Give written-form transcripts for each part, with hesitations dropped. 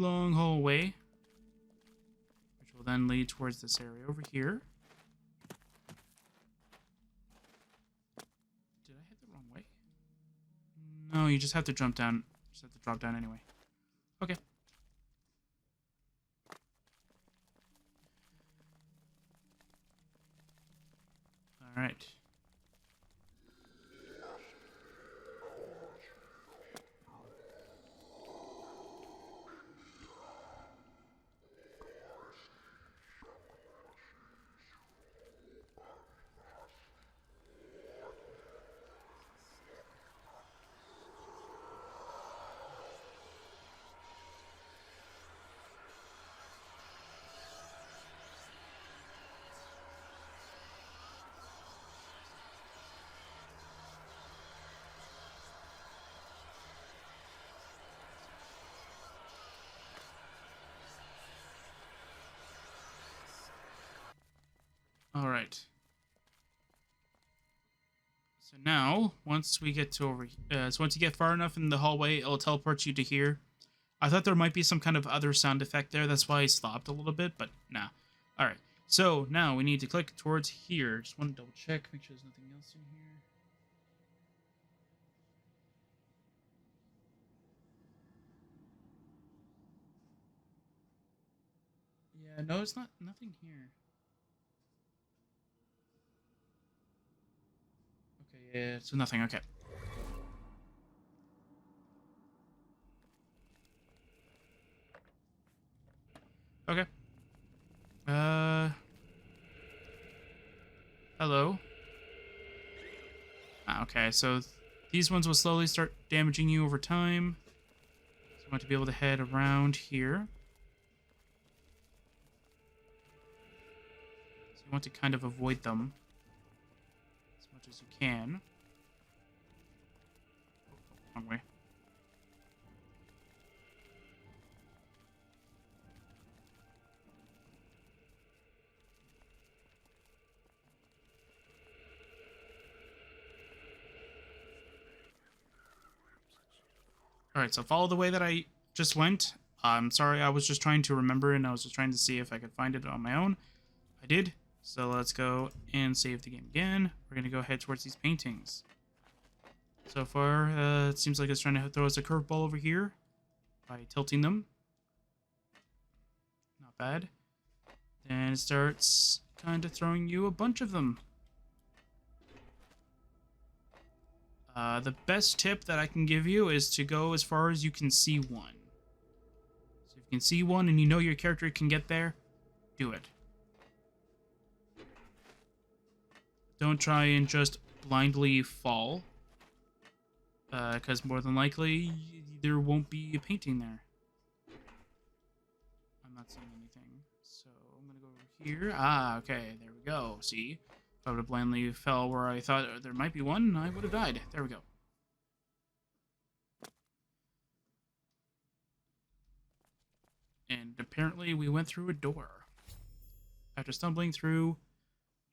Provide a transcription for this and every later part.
long hallway, which will then lead towards this area over here. Did I hit the wrong way? No, you just have to jump down. Just have to drop down anyway. Okay. All right. All right. So now, once we get to once you get far enough in the hallway, it'll teleport you to here. I thought there might be some kind of other sound effect there. That's why I stopped a little bit, but nah. All right. So now we need to click towards here. Just want to double check, make sure there's nothing else in here. Yeah, no, it's not. Nothing here. Okay, yeah, so nothing. Okay. Okay. Hello. Okay, so these ones will slowly start damaging you over time. So I want to be able to head around here. So you want to kind of avoid them as much as you can. Oh, wrong way. Alright, so follow the way that I just went. I'm sorry, I was just trying to remember and I was just trying to see if I could find it on my own. I did. So let's go and save the game again. We're going to go head towards these paintings. So far, it seems like it's trying to throw us a curveball over here by tilting them. Not bad. Then it starts kind of throwing you a bunch of them. The best tip that I can give you is to go as far as you can see one. So if you can see one and you know your character can get there, do it. Don't try and just blindly fall, because more than likely there won't be a painting there. I'm not seeing anything, so I'm gonna go over here. Ah, okay, there we go. See? If I would have blindly fell where I thought there might be one, I would have died. There we go. And apparently we went through a door. After stumbling through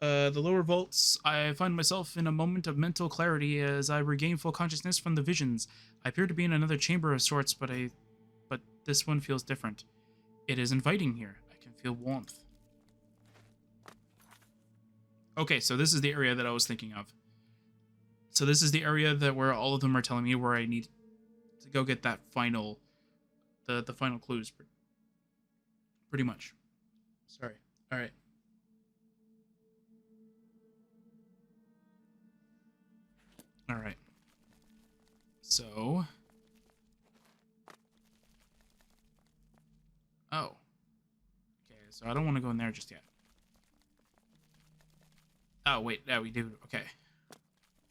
the lower vaults, I find myself in a moment of mental clarity as I regain full consciousness from the visions. I appear to be in another chamber of sorts, but this one feels different. It is inviting here. I can feel warmth. Okay, so this is the area that I was thinking of. So this is the area that where all of them are telling me where I need to go get that final, the final clues. Pretty much. Sorry. All right. All right. So. Oh. Okay, so I don't want to go in there just yet. Oh, wait. Yeah, we do. Okay.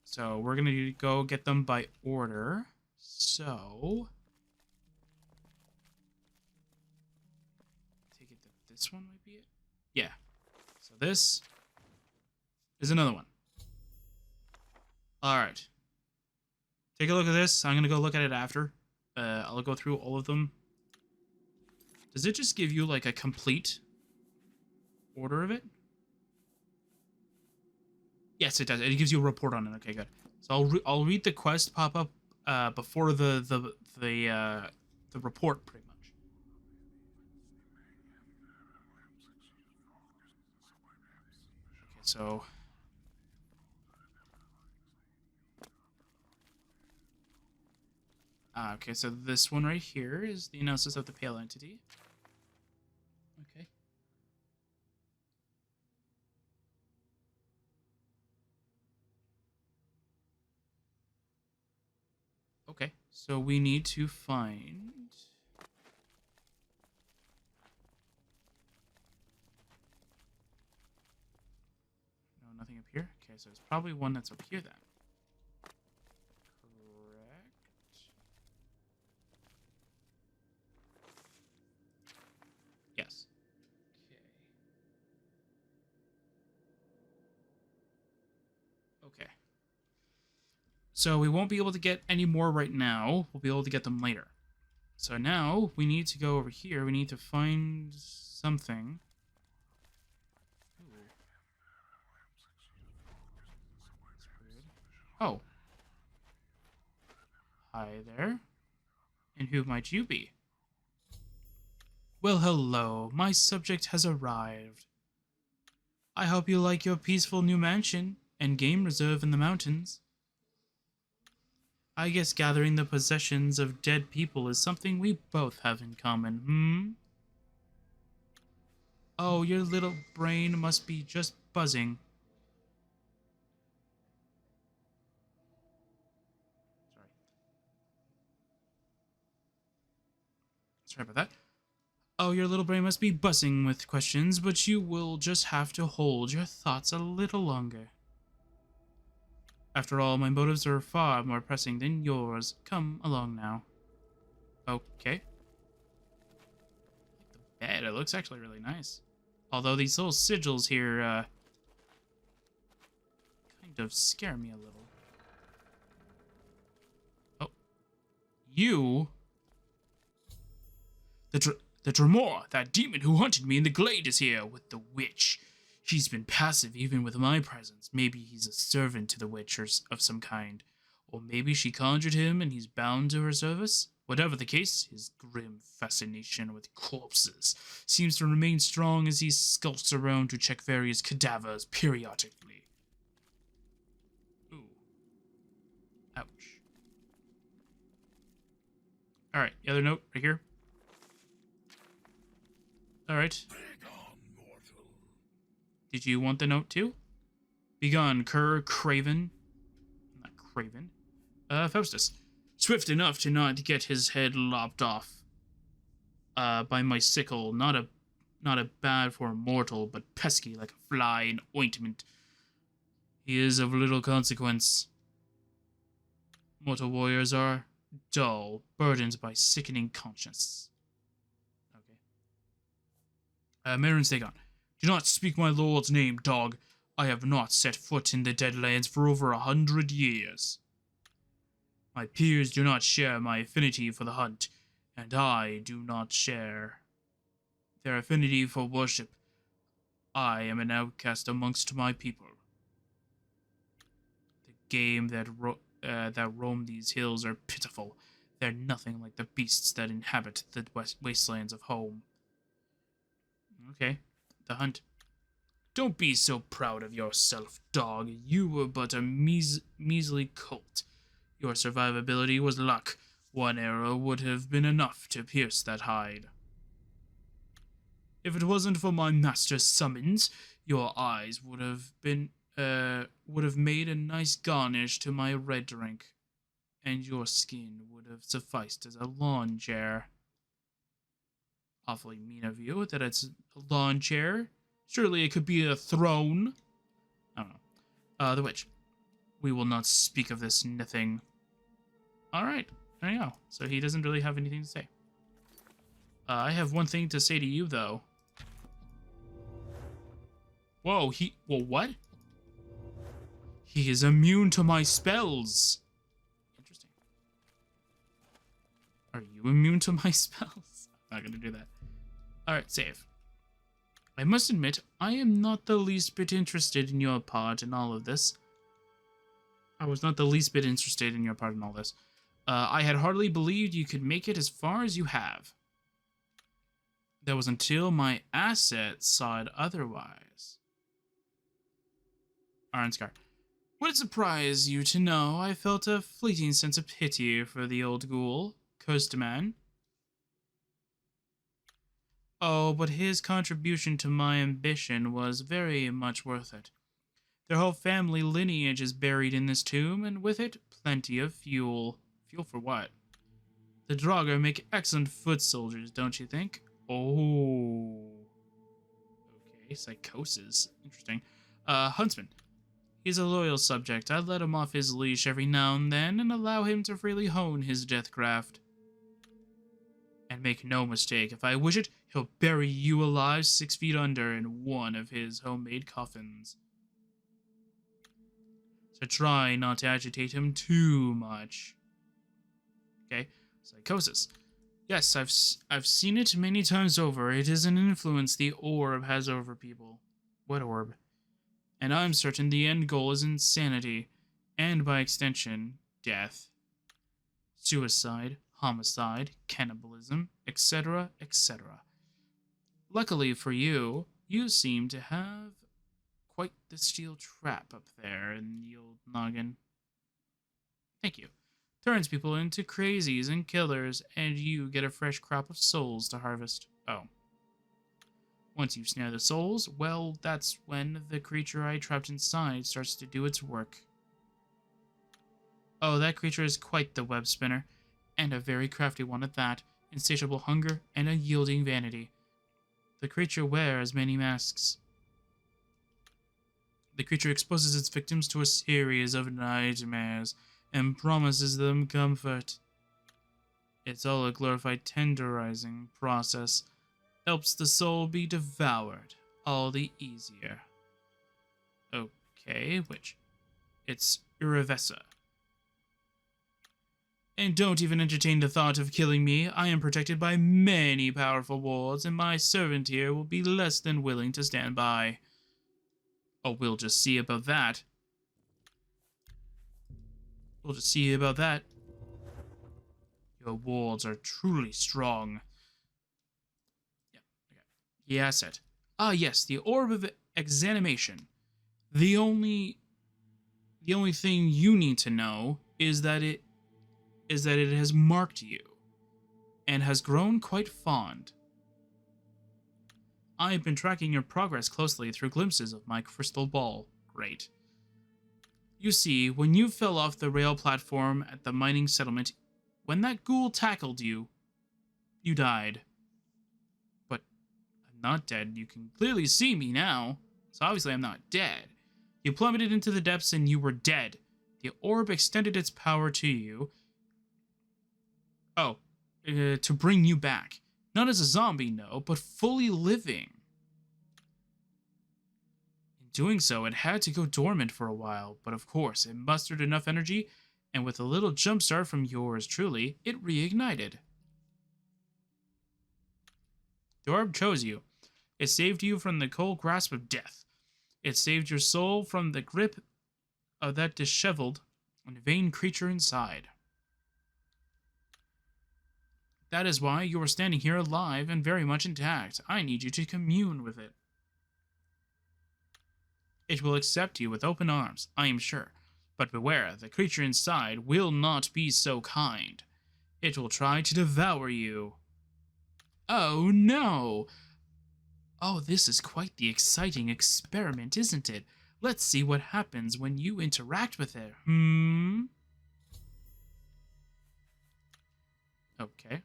So we're going to go get them by order. So. Take it that this one might be it? Yeah. So this is another one. All right. Take a look at this. I'm going to go look at it after. I'll go through all of them. Does it just give you like a complete order of it? Yes, it does. It gives you a report on it. Okay, good. So I'll read the quest pop up before the report, pretty much. so... okay, so this one right here is the analysis of the pale entity. Okay. Okay, so we need to find... No, nothing up here? Okay, so it's probably one that's up here then. Yes. Okay. Okay. So we won't be able to get any more right now. We'll be able to get them later. So now we need to go over here. We need to find something. Ooh. Oh. Hi there. And who might you be? Well, hello. My subject has arrived. I hope you like your peaceful new mansion and game reserve in the mountains. I guess gathering the possessions of dead people is something we both have in common, hmm? Oh, your little brain must be just buzzing. Sorry about that. Oh, your little brain must be buzzing with questions, but you will just have to hold your thoughts a little longer. After all, my motives are far more pressing than yours. Come along now. Okay. The bed, it looks actually really nice. Although these little sigils here, kind of scare me a little. Oh. You? The Tremor, that demon who hunted me in the glade, is here with the witch. He's been passive even with my presence. Maybe he's a servant to the witch or of some kind. Or maybe she conjured him and he's bound to her service? Whatever the case, his grim fascination with corpses seems to remain strong as he skulks around to check various cadavers periodically. Ooh. Ouch. Alright, the other note right here. Alright. Did you want the note too? Begone, Craven. Not Craven. Faustus. Swift enough to not get his head lopped off. By my sickle. Not a bad for a mortal, but pesky like a fly in ointment. He is of little consequence. Mortal warriors are dull, burdened by sickening conscience. Okay. Marin Stagon. Do not speak my lord's name, dog. I have not set foot in the Deadlands for over 100 years. My peers do not share my affinity for the hunt, and I do not share their affinity for worship. I am an outcast amongst my people. The game that roam these hills are pitiful. They're nothing like the beasts that inhabit the wastelands of home. Okay. The hunt. Don't be so proud of yourself, dog. You were but a measly colt. Your survivability was luck. One arrow would have been enough to pierce that hide. If it wasn't for my master's summons, your eyes would have made a nice garnish to my red drink, and your skin would have sufficed as a lawn chair. Awfully mean of you that it's a lawn chair. Surely it could be a throne. I don't know. The witch. We will not speak of this thing. Alright, there you go. So he doesn't really have anything to say. I have one thing to say to you, though. Whoa, well, what? He is immune to my spells. Interesting. Are you immune to my spells? I'm not gonna do that. Alright, save. I must admit, I am not the least bit interested in your part in all of this. I was not the least bit interested in your part in all this. I had hardly believed you could make it as far as you have. That was until my assets saw it otherwise. Iron-Scar. Would it surprise you to know I felt a fleeting sense of pity for the old ghoul, cursed man? Oh, but his contribution to my ambition was very much worth it. Their whole family lineage is buried in this tomb, and with it, plenty of fuel. Fuel for what? The Draugr make excellent foot soldiers, don't you think? Oh. Okay, psychosis. Interesting. Huntsman. He's a loyal subject. I let him off his leash every now and then and allow him to freely hone his deathcraft. And make no mistake, if I wish it, he'll bury you alive 6 feet under in one of his homemade coffins. So try not to agitate him too much. Okay, psychosis. Yes, I've seen it many times over. It is an influence the orb has over people. What orb? And I'm certain the end goal is insanity, and by extension, death. Suicide, homicide, cannibalism, etc., etc. Luckily for you, you seem to have quite the steel trap up there in the old noggin. Thank you. Turns people into crazies and killers, and you get a fresh crop of souls to harvest. Oh. Once you snare the souls, well, that's when the creature I trapped inside starts to do its work. Oh, that creature is quite the web spinner, and a very crafty one at that, insatiable hunger and unyielding vanity. The creature wears many masks. The creature exposes its victims to a series of nightmares and promises them comfort. It's all a glorified tenderizing process. Helps the soul be devoured all the easier. Okay, which? It's Irevessa. And don't even entertain the thought of killing me. I am protected by many powerful wards, and my servant here will be less than willing to stand by. Oh, we'll just see about that. We'll just see about that. Your wards are truly strong. Yep, okay. The asset. Ah, yes, the Orb of Exanimation. The only thing you need to know is that it has marked you and has grown quite fond. I have been tracking your progress closely through glimpses of my crystal ball. Great. You see, when you fell off the rail platform at the mining settlement, when that ghoul tackled you, you died. But I'm not dead. You can clearly see me now, so obviously I'm not dead. You plummeted into the depths and you were dead. The orb extended its power to you. To bring you back. Not as a zombie, no, but fully living. In doing so, it had to go dormant for a while, but of course, it mustered enough energy, and with a little jumpstart from yours truly, it reignited. The orb chose you. It saved you from the cold grasp of death. It saved your soul from the grip of that disheveled and vain creature inside. That is why you are standing here alive and very much intact. I need you to commune with it. It will accept you with open arms, I am sure. But beware, the creature inside will not be so kind. It will try to devour you. Oh, no! Oh, this is quite the exciting experiment, isn't it? Let's see what happens when you interact with it. Okay.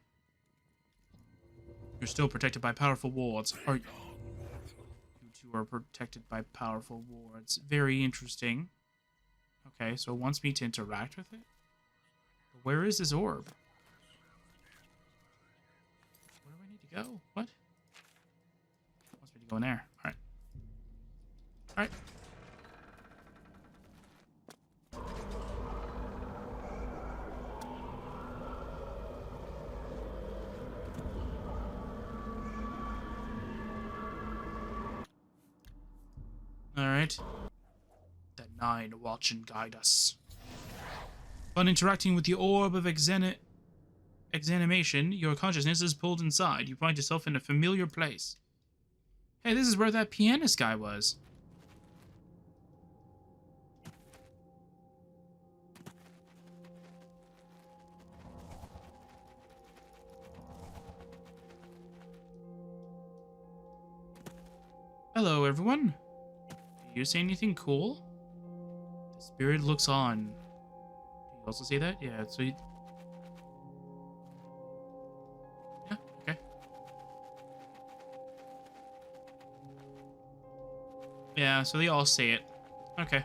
You're still protected by powerful wards. You two are protected by powerful wards. Very interesting. Okay, so it wants me to interact with it? But where is this orb? Where do I need to go? What? It wants me to go in there. Alright. Alright. Alright. That 9 watch and guide us. Upon interacting with the orb of exanimation, your consciousness is pulled inside. You find yourself in a familiar place. Hey, this is where that pianist guy was. Hello, everyone. Do you see anything cool? The spirit looks on. Do you also see that? Yeah, so you... Yeah, okay. Yeah, so they all say it. Okay.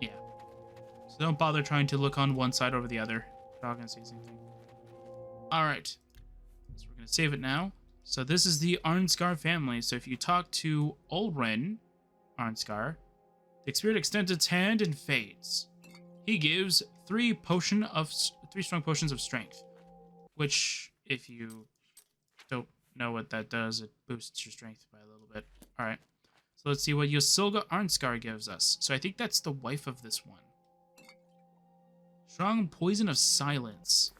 Yeah. So don't bother trying to look on one side over the other. You're not gonna see anything. Alright. So we're gonna save it now. So this is the Arnscar family. So if you talk to Ulren Arnscar, the spirit extends its hand and fades. He gives 3 strong potions of strength, which, if you don't know what that does, it boosts your strength by a little bit. All right, so let's see what Yosilga Arnscar gives us. So I think that's the wife of this one. Strong poison of silence.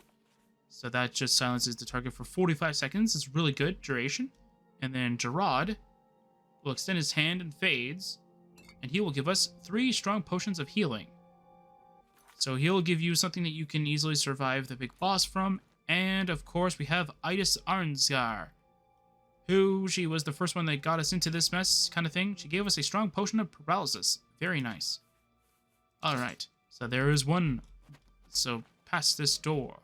So that just silences the target for 45 seconds. It's really good duration. And then Gerard will extend his hand and fades, and he will give us 3 strong potions of healing. So he'll give you something that you can easily survive the big boss from. And of course, we have Idis Arnsgar, who she was the first one that got us into this mess kind of thing. She gave us a strong potion of paralysis. Very nice. All right, so there is one. So past this door.